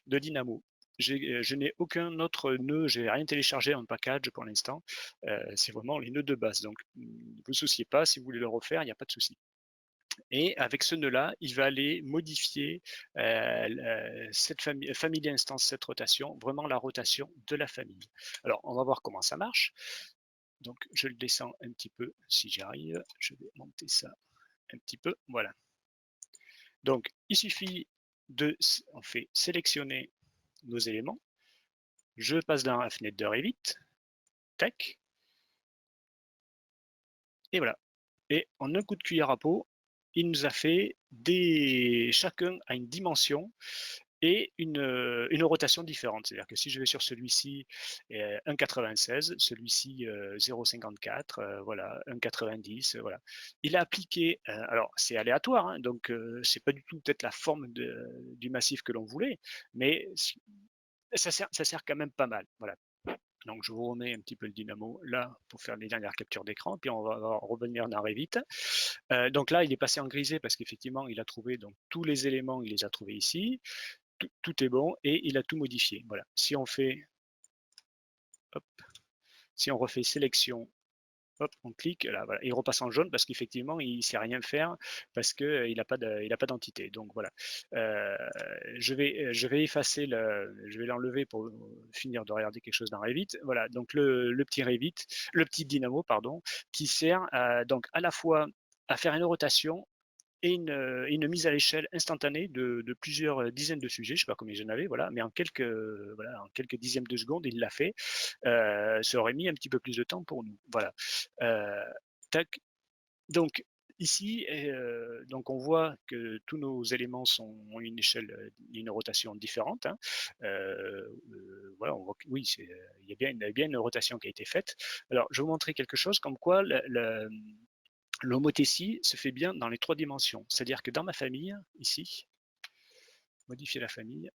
Dynamo. Je n'ai aucun autre nœud, j'ai rien téléchargé en package pour l'instant. C'est vraiment les nœuds de base. Donc, ne vous souciez pas, si vous voulez le refaire, il n'y a pas de souci. Et avec ce nœud-là, il va aller modifier cette famille instance, cette rotation, vraiment la rotation de la famille. Alors, on va voir comment ça marche. Donc, je le descends un petit peu, si j'y arrive. Je vais monter ça un petit peu, voilà. Donc, il suffit on fait sélectionner nos éléments. Je passe dans la fenêtre de Revit, tac, et voilà. Et en un coup de cuillère à peau, il nous a fait chacun a une dimension et une rotation différente. C'est-à-dire que si je vais sur celui-ci, 1,96, celui-ci 0,54, voilà, 1,90, voilà. Il a appliqué, alors c'est aléatoire, hein, donc c'est pas du tout peut-être la forme du massif que l'on voulait, mais ça sert quand même pas mal. Voilà. Donc je vous remets un petit peu le dynamo là pour faire les dernières captures d'écran, puis on va revenir dans Revit. Donc là, il est passé en grisé parce qu'effectivement, il a trouvé donc tous les éléments, il les a trouvés ici. Tout est bon et il a tout modifié. Voilà. Si on fait, hop, si on refait sélection, hop, on clique, là, voilà, il repasse en jaune parce qu'effectivement, il ne sait rien faire parce qu'il n'a pas d'entité. Donc voilà. Je vais effacer, je vais l'enlever pour finir de regarder quelque chose dans Revit. Voilà, donc le petit Revit, le petit dynamo, pardon, qui sert donc à la fois à faire une rotation et une mise à l'échelle instantanée de plusieurs dizaines de sujets, je ne sais pas combien j'en avais, voilà, mais en quelques dixièmes de secondes, il l'a fait. Ça aurait mis un petit peu plus de temps pour nous. Voilà. Tac. Donc, ici, donc on voit que tous nos éléments ont une échelle, une rotation différente. Hein. Voilà, on voit que, oui, il y a bien une rotation qui a été faite. Alors, je vais vous montrer quelque chose comme quoi l'homothétie se fait bien dans les 3 dimensions. C'est-à-dire que dans ma famille, ici, modifier la famille.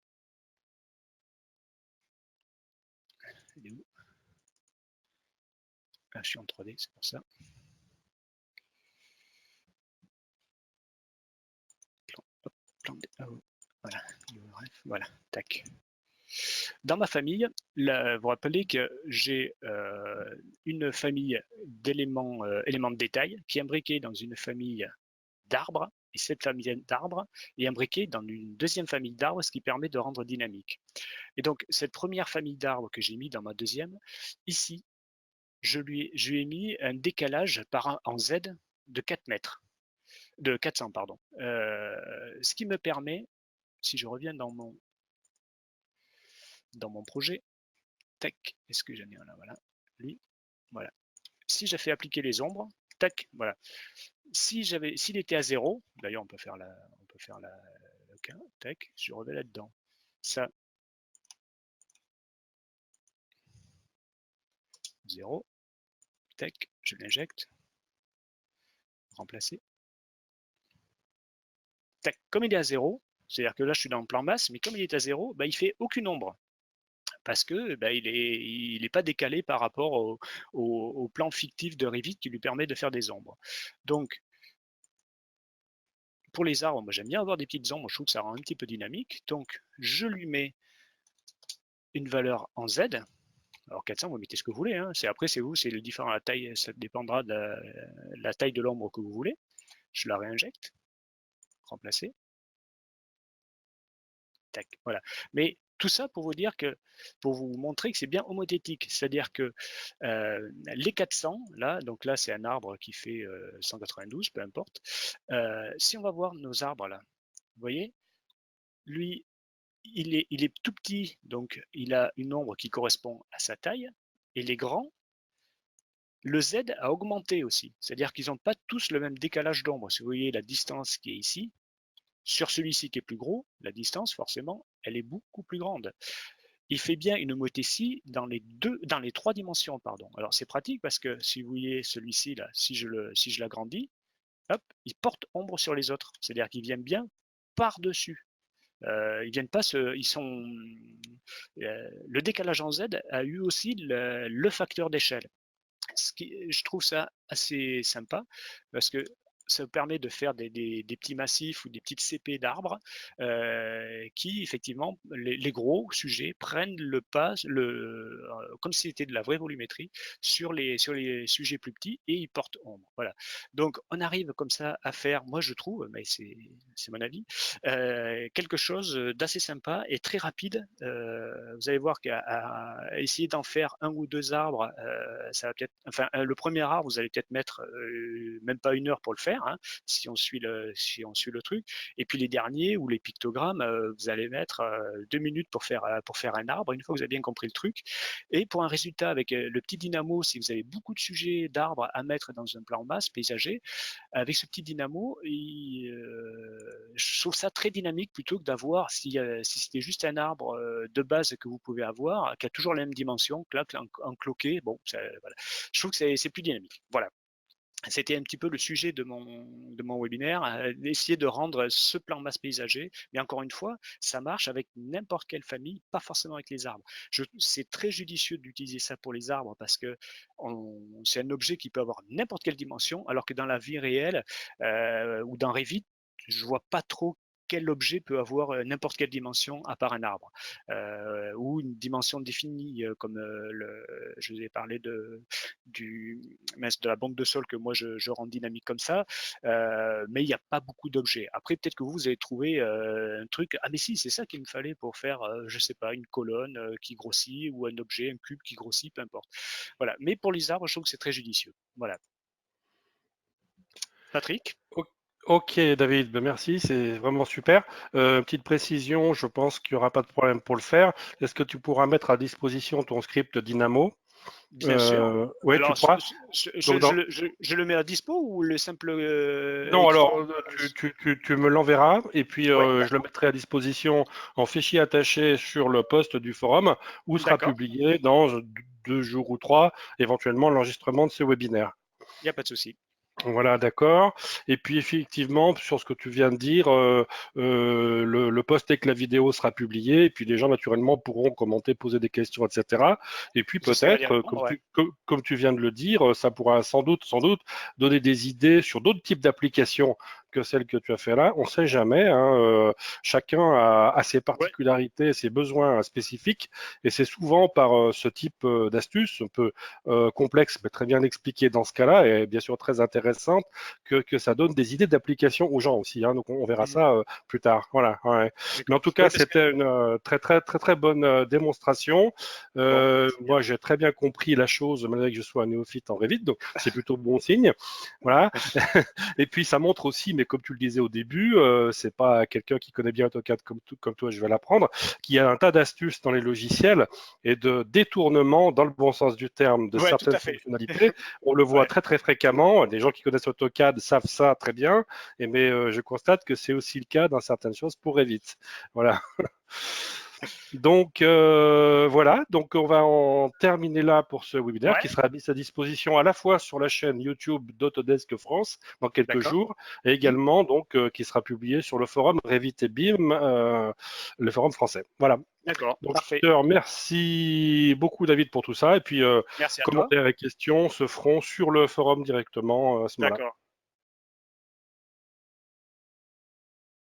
Elle est où? Ah, je suis en 3D, c'est pour ça. Voilà, voilà, tac. Dans ma famille, vous vous rappelez que j'ai une famille d'éléments éléments de détail qui est imbriquée dans une famille d'arbres, et cette famille d'arbres est imbriquée dans une deuxième famille d'arbres, ce qui permet de rendre dynamique. Et donc, cette première famille d'arbres que j'ai mis dans ma deuxième, ici, je lui ai mis un décalage en Z de 4 mètres, de 400, pardon. Ce qui me permet, si je reviens dans mon projet, tac, est-ce que j'en ai un là, voilà, lui, voilà. Si j'ai fait appliquer les ombres, tac, voilà. S'il était à 0, d'ailleurs on peut faire le cas, tac, je reviens là-dedans. Ça, 0, tac, je l'injecte, remplacer. Tac, comme il est à 0, c'est-à-dire que là je suis dans le plan masse, mais comme il est à 0, bah, il fait aucune ombre. Parce que bah, il est pas décalé par rapport au plan fictif de Revit qui lui permet de faire des ombres. Donc, pour les arbres, moi j'aime bien avoir des petites ombres, je trouve que ça rend un petit peu dynamique. Donc, je lui mets une valeur en Z. Alors 400, vous mettez ce que vous voulez. Hein. Après, c'est vous, c'est le différent. La taille, ça dépendra de la taille de l'ombre que vous voulez. Je la réinjecte, remplacer. Tac, voilà. Mais tout ça pour vous dire que, pour vous montrer que c'est bien homothétique, c'est-à-dire que les 400, là, donc là c'est un arbre qui fait 192, peu importe. Si on va voir nos arbres là, vous voyez, lui, il est tout petit, donc il a une ombre qui correspond à sa taille, et les grands, le Z a augmenté aussi, c'est-à-dire qu'ils n'ont pas tous le même décalage d'ombre. Si vous voyez la distance qui est ici, sur celui-ci qui est plus gros, la distance, forcément, elle est beaucoup plus grande. Il fait bien une homothétie dans les 3 dimensions, pardon. Alors c'est pratique parce que si vous voyez celui-ci là, si je l'agrandis, hop, il porte ombre sur les autres. C'est-à-dire qu'ils viennent bien par-dessus. Ils viennent pas le décalage en Z a eu aussi le facteur d'échelle. Je trouve ça assez sympa parce que ça vous permet de faire des petits massifs ou des petites CP d'arbres qui, effectivement, les gros sujets prennent le pas, comme si c'était de la vraie volumétrie, sur les sujets plus petits et ils portent ombre. Voilà. Donc, on arrive comme ça à faire, moi je trouve, mais c'est mon avis, quelque chose d'assez sympa et très rapide. Vous allez voir qu'à essayer d'en faire un ou deux arbres, ça va peut-être, enfin, le premier arbre, vous allez peut-être mettre même pas 1 heure pour le faire, hein, si on suit le truc. Et puis les derniers ou les pictogrammes, vous allez mettre 2 minutes pour faire un arbre, une fois que vous avez bien compris le truc. Et pour un résultat avec le petit dynamo, si vous avez beaucoup de sujets d'arbres à mettre dans un plan masse paysager, avec ce petit dynamo, je trouve ça très dynamique plutôt que d'avoir, si c'était juste un arbre de base que vous pouvez avoir, qui a toujours la même dimension, que là, en cloqué, bon, voilà. Je trouve que c'est plus dynamique. Voilà. C'était un petit peu le sujet de mon webinaire, essayer de rendre ce plan masse paysager, mais encore une fois, ça marche avec n'importe quelle famille, pas forcément avec les arbres. C'est très judicieux d'utiliser ça pour les arbres parce que c'est un objet qui peut avoir n'importe quelle dimension, alors que dans la vie réelle ou dans Revit, je vois pas trop quel objet peut avoir n'importe quelle dimension à part un arbre, ou une dimension définie, comme je vous ai parlé de la banque de sol que moi je rends dynamique comme ça, mais il n'y a pas beaucoup d'objets. Après, peut-être que vous avez trouvé un truc, ah mais si, c'est ça qu'il me fallait pour faire, je sais pas, une colonne qui grossit ou un objet, un cube qui grossit, peu importe. Voilà. Mais pour les arbres, je trouve que c'est très judicieux. Voilà. Patrick? Ok, David, ben merci, c'est vraiment super. Petite précision, je pense qu'il n'y aura pas de problème pour le faire. Est-ce que tu pourras mettre à disposition ton script Dynamo? Bien sûr. Oui, tu Alors, pourras. Donc, je le mets à dispo ou le simple non, alors écran? tu me l'enverras et puis Oui, je le mettrai à disposition en fichier attaché sur le post du forum où sera d'accord. publié dans 2 jours ou 3, éventuellement l'enregistrement de ce webinaire. Il n'y a pas de souci. Voilà, d'accord. Et puis effectivement, sur ce que tu viens de dire, le post et que la vidéo sera publié, et puis les gens naturellement pourront commenter, poser des questions, etc. Et puis J'essaierai d'y peut-être, répondre, ouais. comme tu viens de le dire, ça pourra sans doute donner des idées sur d'autres types d'applications que celles que tu as fait là. On ne sait jamais, hein, chacun a ses Ouais. particularités, ses besoins spécifiques, et c'est souvent par ce type d'astuces, un peu complexe, mais très bien expliqué dans ce cas-là, et bien sûr très intéressante, que ça donne des idées d'application aux gens aussi. Hein, donc on verra Mhm. ça plus tard. Voilà. Ouais. Mais en D'accord. tout cas, Oui, parce que c'était une très bonne démonstration. bon, c'est bien. Moi, j'ai très bien compris la chose, malgré que je sois un néophyte en Revit, donc c'est plutôt bon signe. Voilà. Et puis ça montre aussi, mais comme tu le disais au début, c'est pas quelqu'un qui connaît bien AutoCAD comme toi, je vais l'apprendre, qu'il y a un tas d'astuces dans les logiciels et de détournement, dans le bon sens du terme, de Ouais, tout certaines à fait. fonctionnalités. On le voit Ouais. très fréquemment. Les gens qui connaissent AutoCAD savent ça très bien, mais je constate que c'est aussi le cas dans certaines choses pour Revit. Voilà. Donc voilà, donc on va en terminer là pour ce webinaire qui Ouais, sera mis à disposition à la fois sur la chaîne YouTube d'Autodesk France dans quelques d'accord. jours et Mhm. également donc qui sera publié sur le forum Revit et BIM, le forum français. Voilà. D'accord, Donc je parfait. te remercie beaucoup David pour tout ça et puis Merci à toi. commentaires et questions se feront sur le forum directement à ce moment-là. D'accord.